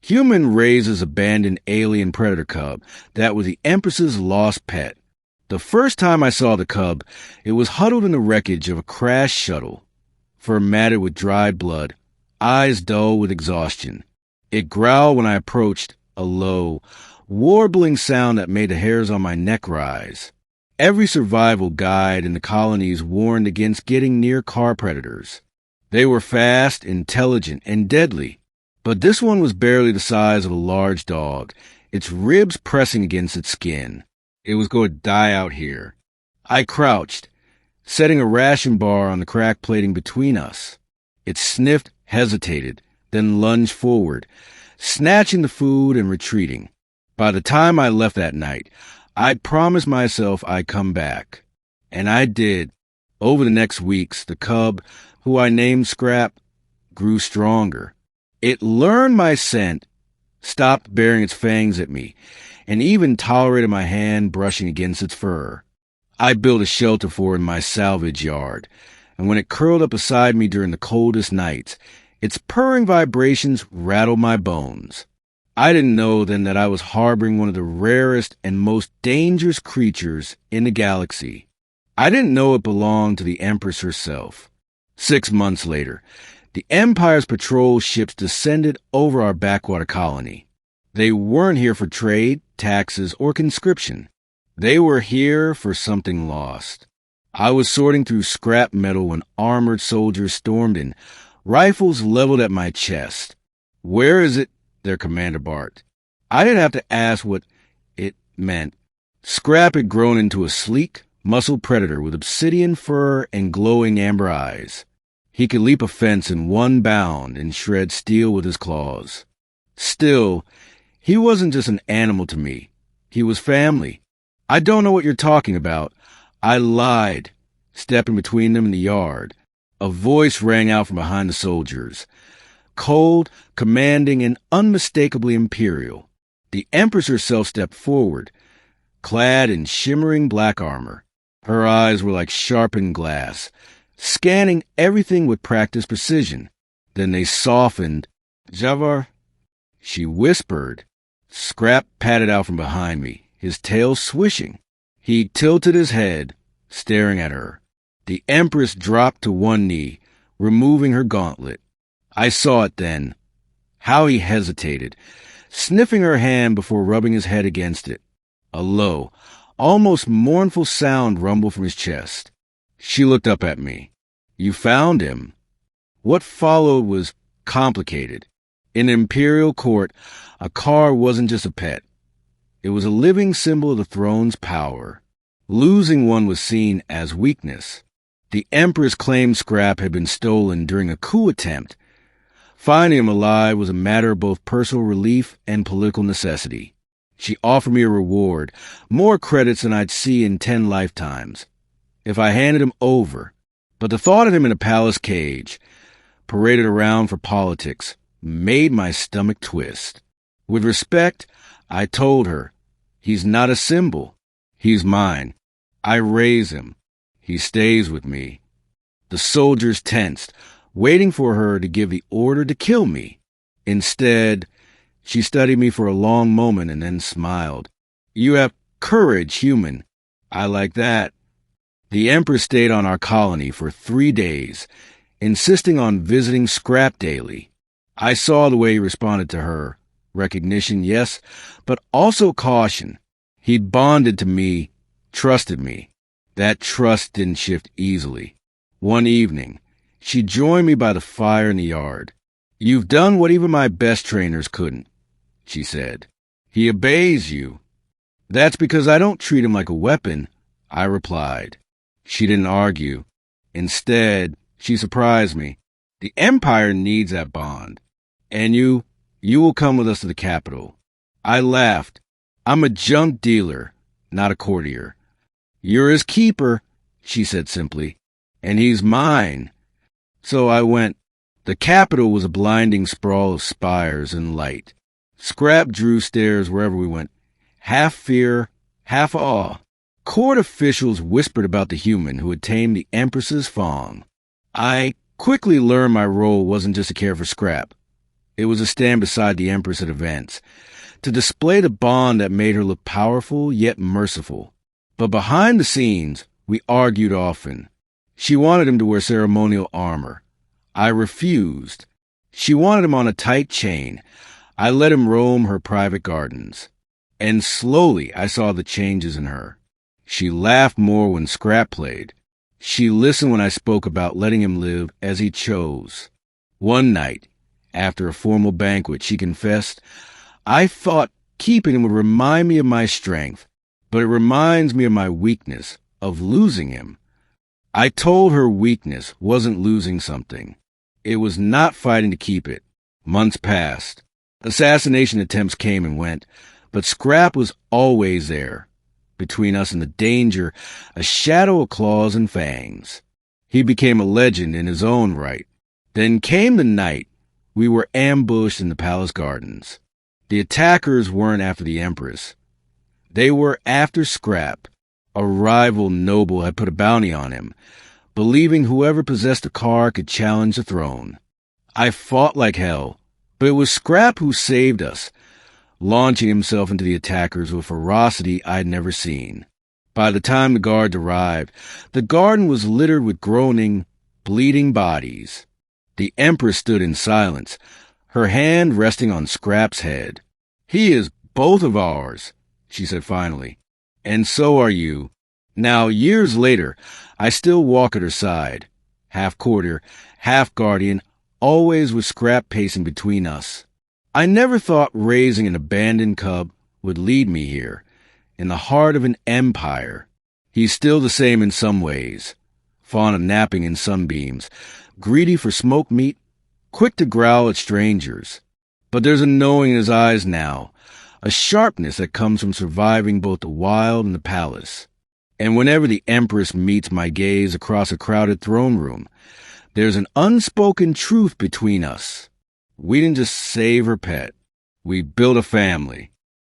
Human raises abandoned alien predator cub that was the Empress's lost pet. The first time I saw the cub, it was huddled in the wreckage of a crashed shuttle, fur matted with dried blood, eyes dull with exhaustion. It growled when I approached, a low, warbling sound that made the hairs on my neck rise. Every survival guide in the colonies warned against getting near car predators. They were fast, intelligent, and deadly. But this one was barely the size of a large dog, its ribs pressing against its skin. It was going to die out here. I crouched, setting a ration bar on the crack plating between us. It sniffed, hesitated, then lunged forward, snatching the food and retreating. By the time I left that night, I'd promised myself I'd come back. And I did. Over the next weeks, the cub, who I named Scrap, grew stronger. It learned my scent, stopped baring its fangs at me, and even tolerated my hand brushing against its fur. I built a shelter for it in my salvage yard, and when it curled up beside me during the coldest nights, its purring vibrations rattled my bones. I didn't know then that I was harboring one of the rarest and most dangerous creatures in the galaxy. I didn't know it belonged to the Empress herself. 6 months later, the Empire's patrol ships descended over our backwater colony. They weren't here for trade, taxes, or conscription. They were here for something lost. I was sorting through scrap metal when armored soldiers stormed in, rifles leveled at my chest. "Where is it?" their commander barked. I didn't have to ask what it meant. Scrap had grown into a sleek, muscled predator with obsidian fur and glowing amber eyes. He could leap a fence in one bound and shred steel with his claws. Still, he wasn't just an animal to me. He was family. "I don't know what you're talking about." I lied, stepping between them in the yard. A voice rang out from behind the soldiers. Cold, commanding, and unmistakably imperial. The Empress herself stepped forward, clad in shimmering black armor. Her eyes were like sharpened glass, scanning everything with practiced precision. Then they softened. "Javar," she whispered. Scrap patted out from behind me, his tail swishing. He tilted his head, staring at her. The Empress dropped to one knee, removing her gauntlet. I saw it then. How he hesitated, sniffing her hand before rubbing his head against it. A low, almost mournful sound rumbled from his chest. She looked up at me. "You found him." What followed was complicated. In the imperial court, a car wasn't just a pet. It was a living symbol of the throne's power. Losing one was seen as weakness. The Empress claimed Scrap had been stolen during a coup attempt. Finding him alive was a matter of both personal relief and political necessity. She offered me a reward, more credits than I'd see in 10 lifetimes, if I handed him over. But the thought of him in a palace cage, paraded around for politics, made my stomach twist. With respect, I told her, "He's not a symbol. He's mine. I raise him. He stays with me." The soldiers tensed, waiting for her to give the order to kill me. Instead, she studied me for a long moment and then smiled. "You have courage, human. I like that." The Empress stayed on our colony for 3 days, insisting on visiting Scrap daily. I saw the way he responded to her. Recognition, yes, but also caution. He bonded to me, trusted me. That trust didn't shift easily. One evening, she joined me by the fire in the yard. "You've done what even my best trainers couldn't," she said. "He obeys you." "That's because I don't treat him like a weapon," I replied. She didn't argue. Instead, she surprised me. "The Empire needs that bond. And you will come with us to the capital." I laughed. "I'm a junk dealer, not a courtier." "You're his keeper," she said simply, "and he's mine." So I went. The capital was a blinding sprawl of spires and light. Scrap drew stares wherever we went, half fear, half awe. Court officials whispered about the human who had tamed the Empress's fawn. I quickly learned my role wasn't just to care for Scrap. It was to stand beside the Empress at events, to display the bond that made her look powerful yet merciful. But behind the scenes, we argued often. She wanted him to wear ceremonial armor. I refused. She wanted him on a tight chain. I let him roam her private gardens. And slowly I saw the changes in her. She laughed more when Scrap played. She listened when I spoke about letting him live as he chose. One night, after a formal banquet, she confessed, "I thought keeping him would remind me of my strength, but it reminds me of my weakness, of losing him." I told her weakness wasn't losing something. It was not fighting to keep it. Months passed. Assassination attempts came and went, but Scrap was always there. Between us and the danger, a shadow of claws and fangs. He became a legend in his own right. Then came the night. We were ambushed in the palace gardens. The attackers weren't after the Empress. They were after Scrap. A rival noble had put a bounty on him, believing whoever possessed a car could challenge the throne. I fought like hell, but it was Scrap who saved us, launching himself into the attackers with ferocity I'd never seen. By the time the guards arrived, the garden was littered with groaning, bleeding bodies. The Empress stood in silence, her hand resting on Scrap's head. "He is both of ours," she said finally. "And so are you." Now, years later, I still walk at her side, half courtier, half guardian, always with Scrap pacing between us. I never thought raising an abandoned cub would lead me here, in the heart of an empire. He's still the same in some ways, fond of napping in sunbeams, greedy for smoked meat, quick to growl at strangers. But there's a knowing in his eyes now, a sharpness that comes from surviving both the wild and the palace. And whenever the Empress meets my gaze across a crowded throne room, there's an unspoken truth between us. We didn't just save her pet. We built a family.